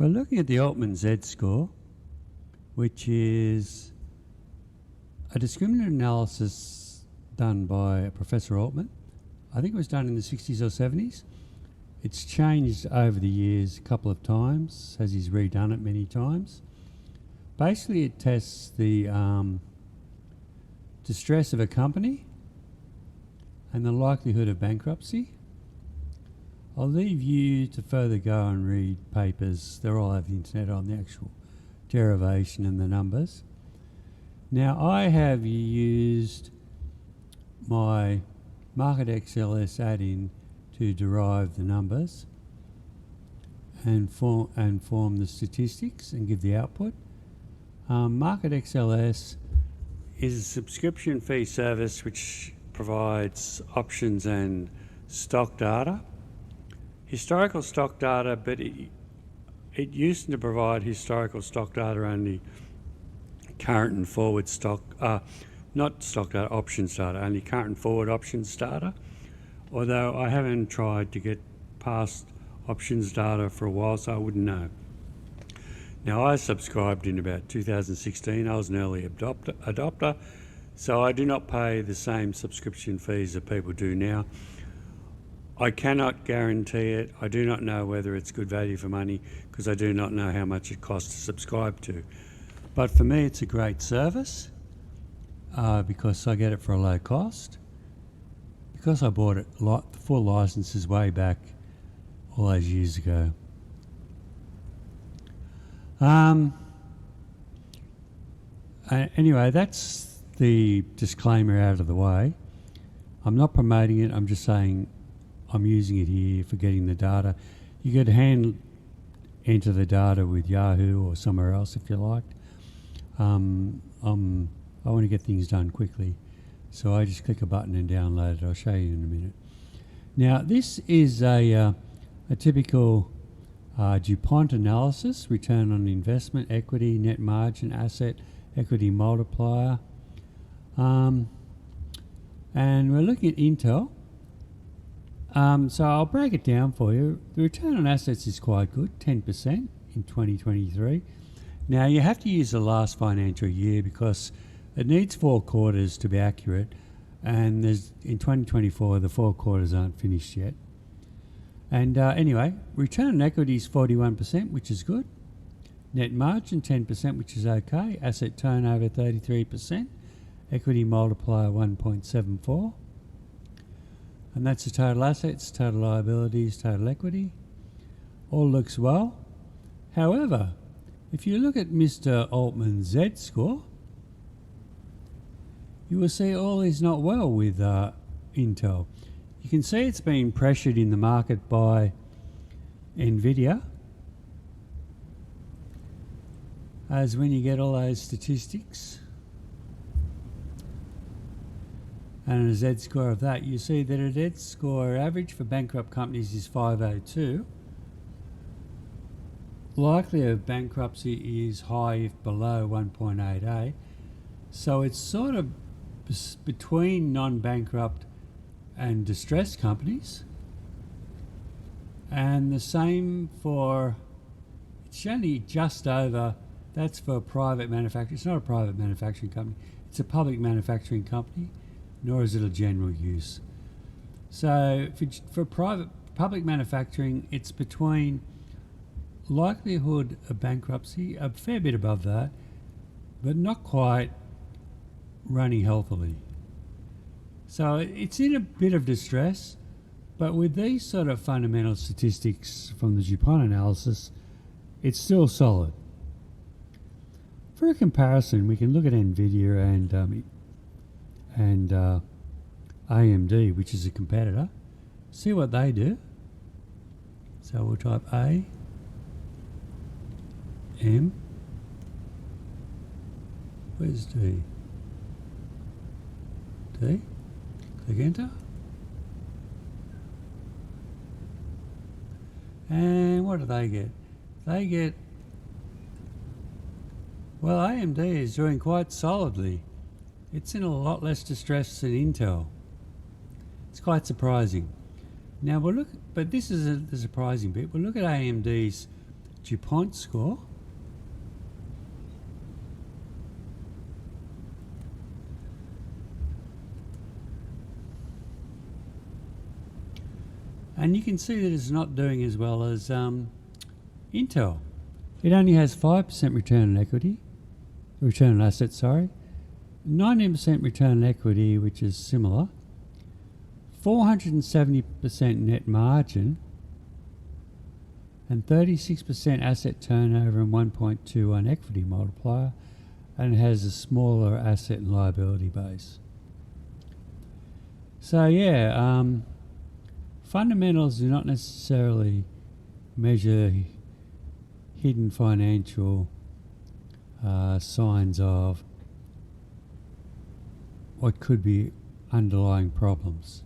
We're looking at the Altman Z score, which is a discriminant analysis done by Professor Altman. I think it was done in the 60s or 70s. It's changed over the years a couple of times, as he's redone it many times. Basically, it tests the distress of a company and the likelihood of bankruptcy. I'll leave you to further go and read papers. They're all over the internet on the actual derivation and the numbers. Now, I have used my Market XLS add-in to derive the numbers and form the statistics and give the output. Market XLS is a subscription fee service which provides options and stock data. Historical stock data, but it used to provide historical stock data only current and forward stock, not stock data, options data, only current and forward options data. Although I haven't tried to get past options data for a while, so I wouldn't know. Now, I subscribed in about 2016. I was an early adopter, so I do not pay the same subscription fees that people do now. I cannot guarantee it. I do not know whether it's good value for money because I do not know how much it costs to subscribe to. But for me, it's a great service because I get it for a low cost. Because I bought it, the full licenses way back all those years ago. Anyway, that's the disclaimer out of the way. I'm not promoting it. I'm just saying I'm using it here for getting the data. You could enter the data with Yahoo or somewhere else if you liked. I want to get things done quickly, so I just click a button and download it. I'll show you in a minute. Now, this is a typical DuPont analysis: return on investment, equity, net margin, asset, equity multiplier, and we're looking at Intel. So I'll break it down for you. The return on assets is quite good, 10% in 2023. Now, you have to use the last financial year because it needs 4 quarters to be accurate, and in 2024 the 4 quarters aren't finished yet. And anyway, return on equity is 41%, which is good. Net margin 10%, which is okay. Asset turnover 33%. Equity multiplier 1.74. And that's the total assets, total liabilities, total equity. All looks well. However, if you look at Mr. Altman's Z score, you will see all is not well with Intel. You can see it's been pressured in the market by NVIDIA, as when you get all those statistics and a Z score of that, you see that a Z score average for bankrupt companies is 502. Likelihood of bankruptcy is high if below 1.88. So it's sort of between non-bankrupt and distressed companies. And the same for, it's only just over, that's for private manufacturing. It's not a private manufacturing company, it's a public manufacturing company, nor is it a general use. So for public manufacturing, it's between likelihood of bankruptcy, a fair bit above that, but not quite running healthily. So it's in a bit of distress, but with these sort of fundamental statistics from the DuPont analysis, it's still solid. For a comparison, we can look at NVIDIA and AMD, which is a competitor, see what they do. So we'll type A, M, where's D? D, click enter. And what do they get? They get, well, AMD is doing quite solidly. It's in a lot less distress than Intel. It's quite surprising. Now we'll look, but this is the surprising bit. We'll look at AMD's DuPont score. And you can see that it's not doing as well as Intel. It only has 5% return on assets, sorry. 19% return on equity, which is similar. 470% net margin. And 36% asset turnover and 1.21 equity multiplier. And it has a smaller asset and liability base. So yeah, fundamentals do not necessarily measure hidden financial signs of what could be underlying problems.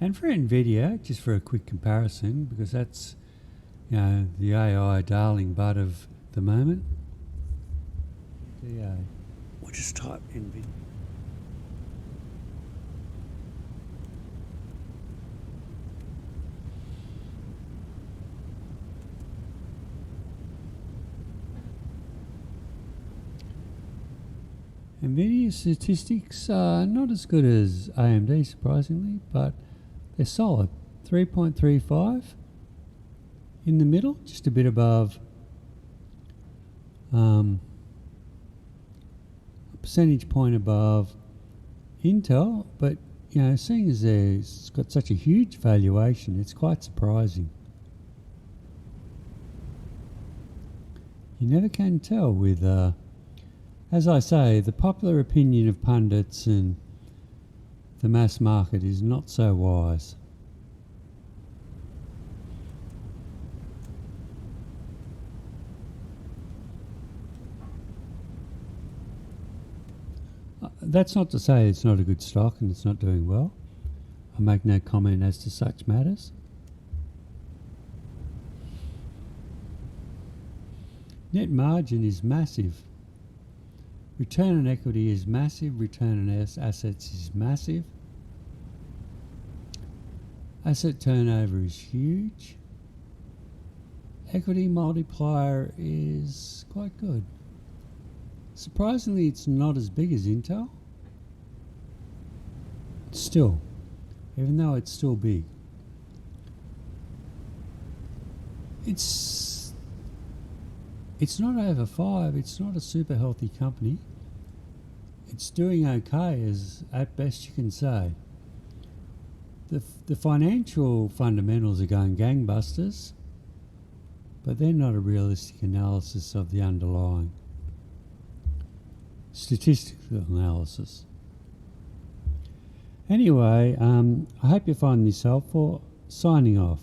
And for NVIDIA, just for a quick comparison, because that's, you know, the AI darling bud of the moment. DA. We'll just type NVIDIA. NVIDIA statistics are not as good as AMD, surprisingly, but they're solid. 3.35 in the middle, just a bit above a percentage point above Intel, but you know, seeing as it's got such a huge valuation, it's quite surprising. You never can tell with as I say, the popular opinion of pundits and the mass market is not so wise. That's not to say it's not a good stock and it's not doing well. I make no comment as to such matters. Net margin is massive. Return on equity is massive. Return on assets is massive. Asset turnover is huge. Equity multiplier is quite good. Surprisingly, it's not as big as Intel. Still, even though it's still big. It's not over 5. It's not a super healthy company. It's doing okay, as at best you can say. The financial fundamentals are going gangbusters, but they're not a realistic analysis of the underlying statistical analysis. Anyway, I hope you find this helpful. Signing off.